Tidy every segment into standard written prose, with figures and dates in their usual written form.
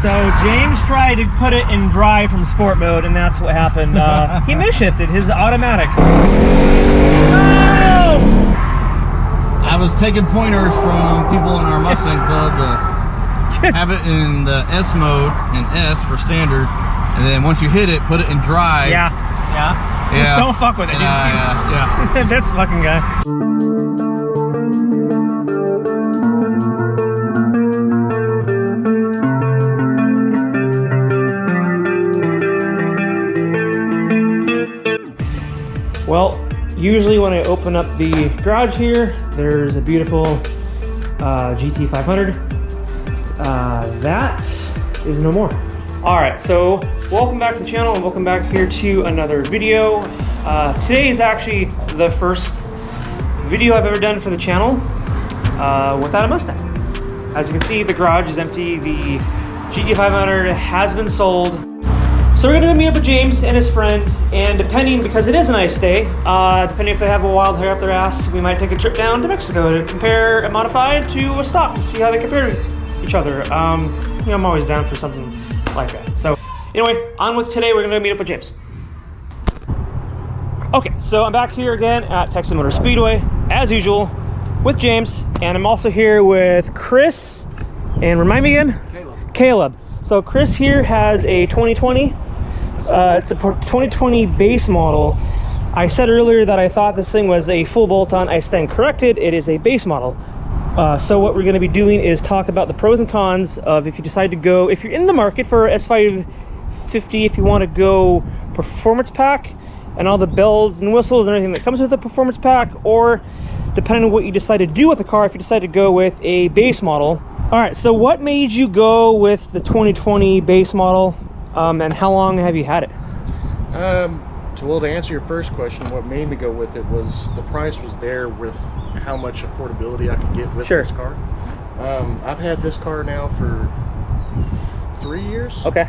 So James tried to put it in drive from sport mode, and that's what happened. He misshifted his automatic. No! I was taking pointers from people in our Mustang club to have it in the S mode and S for standard, and then once you hit it, put it in drive. Yeah. Just don't fuck with it. Yeah. This fucking guy. Well, usually when I open up the garage here, there's a beautiful GT500. That is no more. All right, so welcome back to the channel and welcome back here to another video. Today is actually the first video I've ever done for the channel without a Mustang. As you can see, the garage is empty. The GT500 has been sold. So we're gonna go meet up with James and his friend, and depending, because it is a nice day, depending if they have a wild hair up their ass, we might take a trip down to Mexico to compare a modified to a stock to see how they compare to each other. You know, I'm always down for something like that. So anyway, on with today, we're gonna meet up with James. Okay, so I'm back here again at Texas Motor Speedway, as usual, with James, and I'm also here with Chris, and remind me again? Caleb. So Chris here has a 2020. It's a 2020 base model. I said earlier that I thought this thing was a full bolt-on. I stand corrected. It is a base model. So what we're going to be doing is talk about the pros and cons of if you decide to go, if you're in the market for S550, if you want to go performance pack and all the bells and whistles and everything that comes with the performance pack, or depending on what you decide to do with the car, if you decide to go with a base model. All right, so what made you go with the 2020 base model, and how long have you had it? Well, to answer your first question, what made me go with it was the price was there with how much affordability I could get with this car. I've had this car now for 3 years. Okay,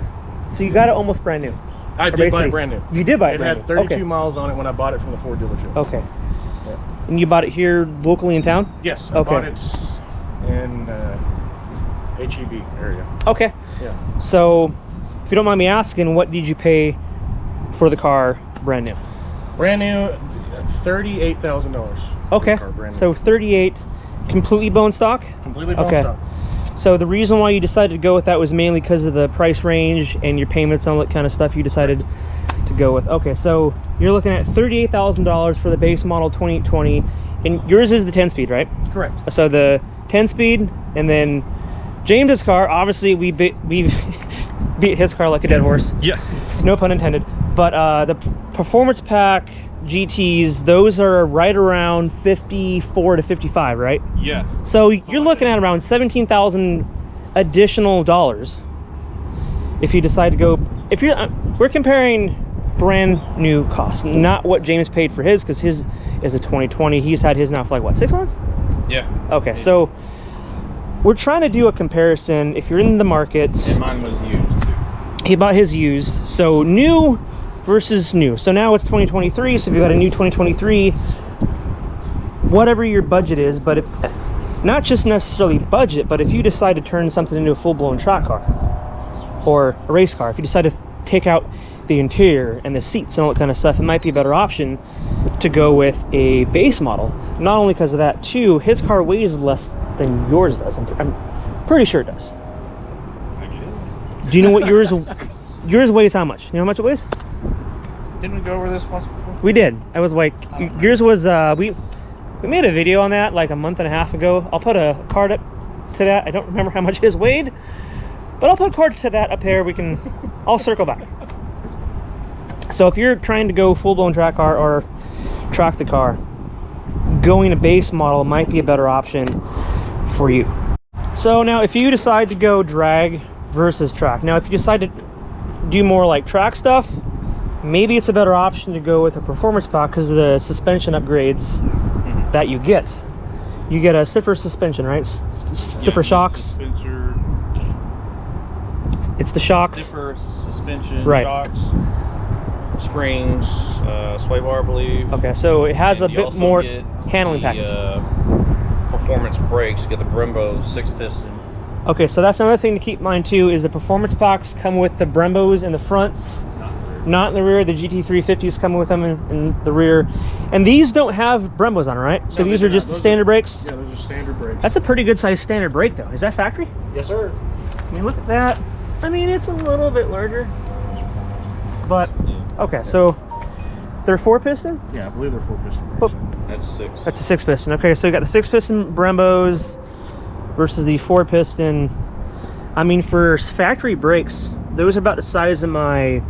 so you got it almost brand new. I did buy it brand new. You did buy it brand new. It had 32 miles on it when I bought it from the Ford dealership. Okay. Yeah. And you bought it here locally in town? Yes, I bought it in HEB area. Okay. Yeah. So, if you don't mind me asking, what did you pay for the car brand new? Brand new, $38,000. Okay. So 38, completely bone stock? Completely bone stock. So the reason why you decided to go with that was mainly because of the price range and your payments and all that kind of stuff you decided to go with. Okay, so you're looking at $38,000 for the base model 2020, and yours is the 10-speed, right? Correct. So the 10-speed, and then James's car, obviously we beat his car like a dead horse. Yeah. No pun intended. But the performance pack GTs, those are right around 54 to 55, right? Yeah. So you're looking at around 17,000 additional dollars if you decide to go. If you're, we're comparing brand new costs, not what James paid for his, because his is a 2020. He's had his now for like what, 6 months? Yeah. Okay, so we're trying to do a comparison. If you're in the market, and mine was used too. He bought his used, so new versus new. So now it's 2023, so if you got a new 2023, whatever your budget is, but if not just necessarily budget, but if you decide to turn something into a full-blown track car or a race car, if you decide to take out the interior and the seats and all that kind of stuff, it might be a better option to go with a base model. Not only because of that, too, his car weighs less than yours does. I'm pretty sure it does. Do you know what yours weighs? How much? You know how much it weighs? Didn't we go over this once before? We did. I was like, yours was we made a video on that like a month and a half ago. I'll put a card up to that. I don't remember how much his weighed, but I'll put a card to that up there. I'll circle back. So if you're trying to go full-blown track car or track the car, going a base model might be a better option for you. So now if you decide to go drag versus track, now if you decide to do more like track stuff, maybe it's a better option to go with a performance pack because of the suspension upgrades that you get. You get a stiffer suspension, right? Stiffer shocks. It's the shocks. Stiffer suspension, right. Shocks, springs, sway bar, I believe. Okay, so it has and a bit more handling package. Performance brakes. You get the Brembo 6-piston. Okay, so that's another thing to keep in mind too, is the performance packs come with the Brembos in the fronts, not in the rear. The GT350s come with them in the rear. And these don't have Brembos on, right? So no, these are just the standard brakes? Yeah, those are standard brakes. That's a pretty good sized standard brake though. Is that factory? Yes, sir. I mean, look at that. I mean, it's a little bit larger. But, okay, so they're 4-piston? Yeah, I believe they're 4-piston brakes. That's 6. That's a 6-piston. Okay, so you got the 6-piston Brembos versus the 4-piston. I mean, for factory brakes, those are about the size of my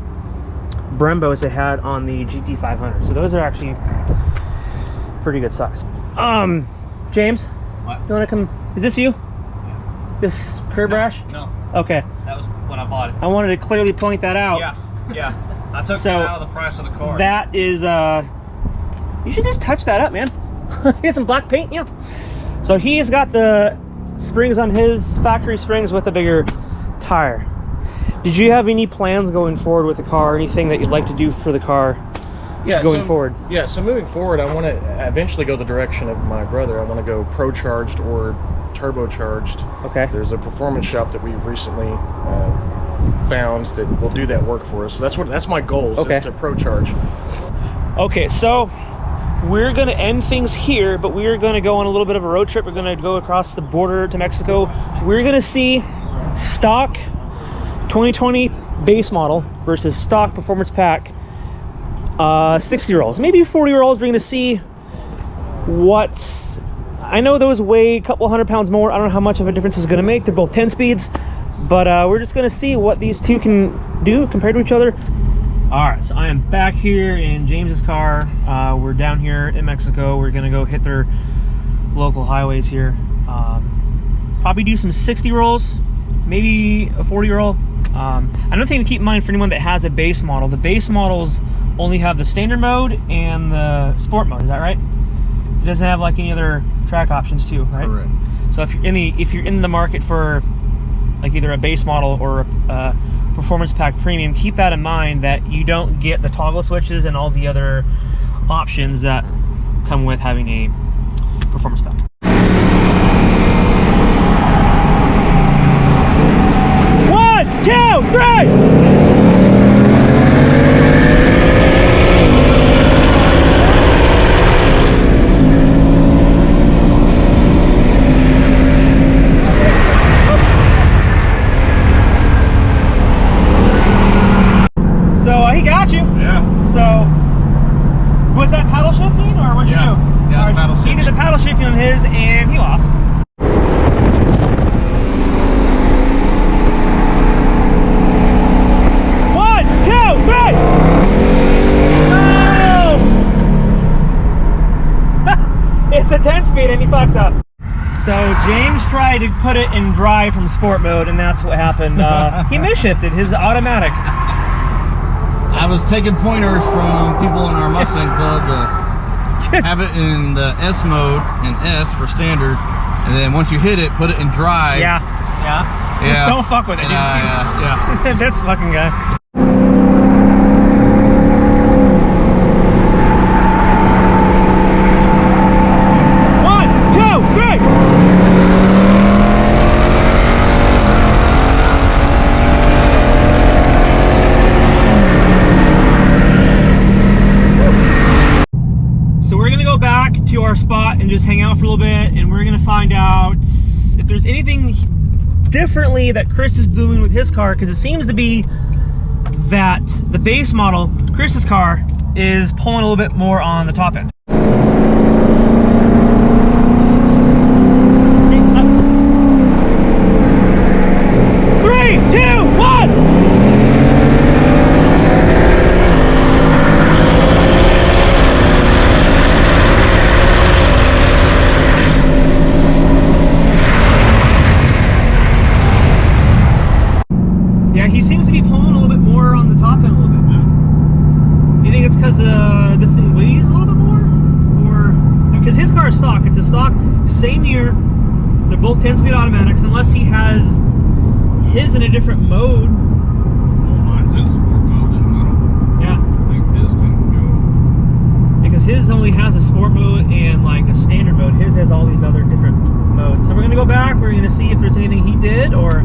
Brembos I had on the GT500. So those are actually pretty good size. James, What? you want to come? Is this you? This curb rash? No. Okay. That was when I bought it. I wanted to clearly point that out. Yeah. I took So, it out of the price of the car. That is, you should just touch that up, man. Get some black paint, yeah. So he has got the springs on his factory springs with a bigger tire. Did you have any plans going forward with the car? Anything that you'd like to do for the car going forward? Yeah, so moving forward, I want to eventually go the direction of my brother. I want to go pro-charged or turbocharged. Okay. There's a performance shop that we've recently found that will do that work for us. So that's my goal, is to pro-charge. Okay, so we're going to end things here, but we're going to go on a little bit of a road trip. We're going to go across the border to Mexico. We're going to see stock 2020 base model versus stock performance pack 60-year-olds, maybe 40-year-olds. We're going to see what, I know those weigh a couple 100 pounds more. I don't know how much of a difference it's going to make. They're both 10 speeds, but we're just going to see what these two can do compared to each other. All right, so I am back here in James's car. We're down here in Mexico. We're going to go hit their local highways here. Probably do some 60 rolls, maybe a 40-year-old. Another thing to keep in mind for anyone that has a base model, the base models only have the standard mode and the sport mode. Is that right? It doesn't have like any other track options too, right? Correct. So if you're in the market for like either a base model or a performance pack premium, keep that in mind, that you don't get the toggle switches and all the other options that come with having a performance pack. 1, 2, 3! He got you. Yeah. So, was that paddle shifting or what did you do? Yeah, it was paddle shifting. He did the paddle shifting on his and he lost. One, two, three! No! It's a 10-speed and he fucked up. So James tried to put it in drive from sport mode and that's what happened. He misshifted his automatic. I was taking pointers from people in our Mustang club to have it in the S mode and S for standard, and then once you hit it, put it in drive. Yeah. Just don't fuck with it. Yeah. This fucking guy. One, two, three! So we're gonna go back to our spot and just hang out for a little bit, and we're gonna find out if there's anything differently that Chris is doing with his car, because it seems to be that the base model, Chris's car, is pulling a little bit more on the top end. 3, 2, 1! Yeah, he seems to be pulling a little bit more on the top end a little bit. You think it's because this thing weighs a little bit more? Or, because his car is stock, it's a stock, same year, they're both 10-speed automatics, unless he has his in a different mode. Well, mine's in sport mode, and I don't think his can go. Because his only has a sport mode and like a standard mode. His has all these other different mode. So we're gonna go back, we're gonna see if there's anything he did, or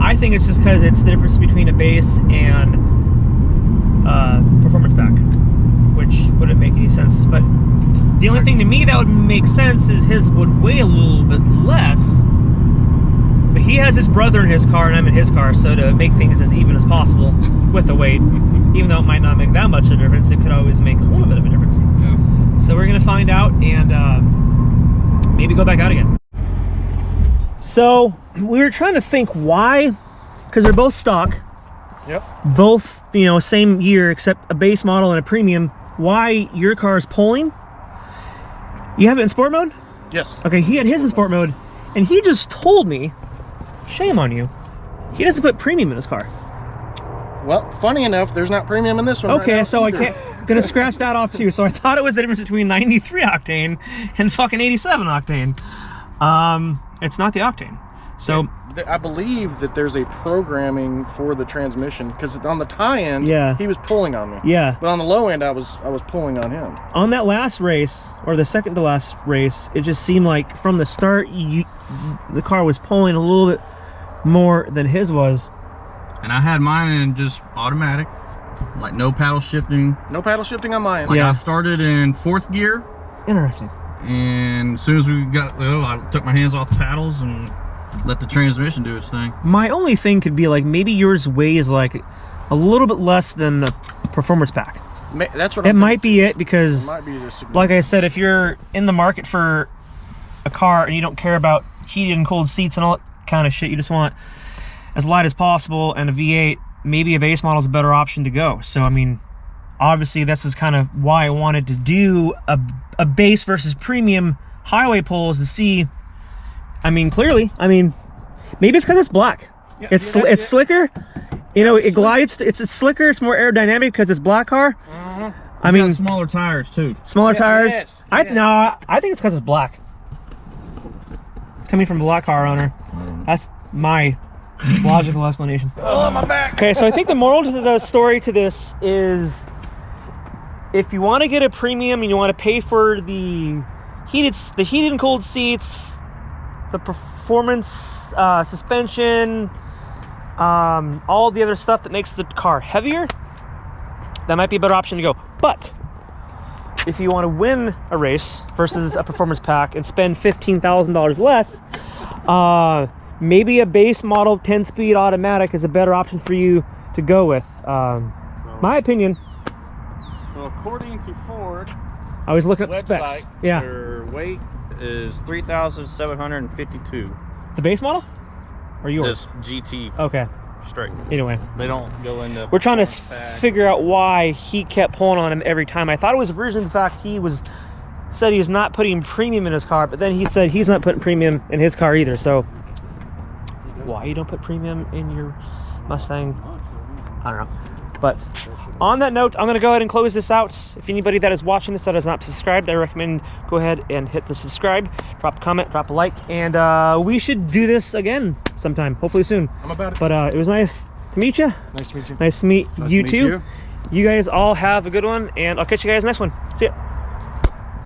I think it's just because it's the difference between a base and performance pack, which wouldn't make any sense. But the only thing to me that would make sense is his would weigh a little bit less. But he has his brother in his car and I'm in his car, so to make things as even as possible with the weight, even though it might not make that much of a difference, it could always make a little bit of a difference. Yeah. So we're gonna find out and maybe go back out again. So we were trying to think why, because they're both stock. Yep. Both, you know, same year except a base model and a premium. Why your car is pulling? You have it in sport mode? Yes. Okay, he had his in sport mode, and he just told me, shame on you, he doesn't put premium in his car. Well, funny enough, there's not premium in this one. Okay, right now so either. I can't, gonna scratch that off too. So I thought it was the difference between 93 octane and fucking 87 octane. It's not the octane. So I believe that there's a programming for the transmission, because on the tie end, yeah, he was pulling on me. Yeah. But on the low end, I was pulling on him. On that last race, or the second to last race, it just seemed like from the start, the car was pulling a little bit more than his was. And I had mine in just automatic, like no paddle shifting. No paddle shifting on mine. Like Yeah. I started in 4th gear, It's interesting. and as soon as we got, I took my hands off the paddles and let the transmission do its thing. My only thing could be like maybe yours weighs like a little bit less than the performance pack. That's what It might be it, because It might be just like I said, if you're in the market for a car and you don't care about heated and cold seats and all that kind of shit, you just want as light as possible and a V8, maybe a base model is a better option to go. So I mean, obviously this is kind of why I wanted to do a base versus premium highway pulls to see. I mean, clearly, I mean, maybe it's because it's black. Yeah, It's slicker. You know, it glides. It's slicker. It's more aerodynamic because it's black car. I You mean, got smaller tires too. smaller tires. yes, No, I think it's because it's black. Coming from a black car owner, that's my logical explanation. Oh, my back. Okay, so I think the moral to the story to this is, if you want to get a premium and you want to pay for the heated and cold seats, the performance, suspension, all the other stuff that makes the car heavier, that might be a better option to go. But if you want to win a race versus a performance pack and spend $15,000 less, maybe a base model 10-speed automatic is a better option for you to go with. My opinion. So according to Ford, I was looking at the specs. Yeah. their weight is 3,752. The base model? Or yours? This GT Okay. straight. Anyway. They don't go into. We're trying to pack. figure out why he kept pulling on him every time. I thought it was originally the fact said he's not putting premium in his car, but then he said he's not putting premium in his car either. So why you don't put premium in your Mustang? I don't know. But on that note, I'm going to go ahead and close this out. If anybody that is watching this that is not subscribed, I recommend go ahead and hit the subscribe, drop a comment, drop a like, and we should do this again sometime, hopefully soon. I'm about it. But it was nice to meet you. Nice to meet you. Nice to meet Nice you to meet too. You guys all have a good one, and I'll catch you guys next one. See ya.